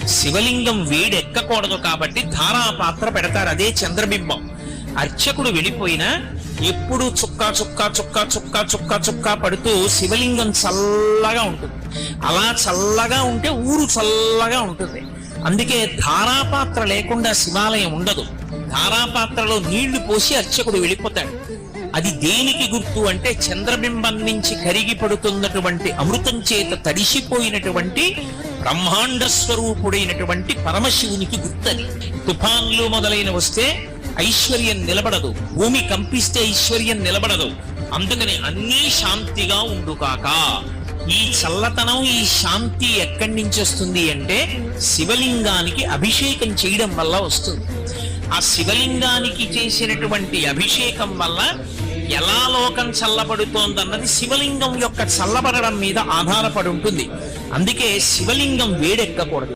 శివలింగం వేడెక్కకూడదు కాబట్టి ధారాపాత్ర పెడతారు, అదే చంద్రబింబం. అర్చకుడు వెళ్ళిపోయినా ఎప్పుడు చుక్క చుక్క చుక్క చుక్క చుక్క చుక్క పడుతూ శివలింగం చల్లగా ఉంటుంది. అలా చల్లగా ఉంటే ఊరు చల్లగా ఉంటుంది. అందుకే ధారాపాత్ర లేకుండా శివాలయం ఉండదు. ధారాపాత్రలో నీళ్లు పోసి అర్చకుడు వెళ్ళిపోతాడు. అది దేనికి గుర్తు అంటే చంద్రబింబం నుంచి కరిగి పడుతున్నటువంటి అమృతం చేత తడిసిపోయినటువంటి బ్రహ్మాండ స్వరూపుడైనటువంటి పరమశివునికి గుర్తని. తుఫాన్లు మొదలైన వస్తే ఐశ్వర్యం నిలబడదు, భూమి కంపిస్తే ఐశ్వర్యం నిలబడదు. అందుకని అన్నీ శాంతిగా ఉండుకాక. ఈ చల్లతనం, ఈ శాంతి ఎక్కడి నుంచి వస్తుంది అంటే శివలింగానికి అభిషేకం చేయడం వల్ల వస్తుంది. ఆ శివలింగానికి చేసినటువంటి అభిషేకం వల్ల ఎలా లోకం చల్లబడుతోందన్నది శివలింగం యొక్క చల్లబడడం మీద ఆధారపడి ఉంటుంది. అందుకే శివలింగం వేడెక్కకూడదు.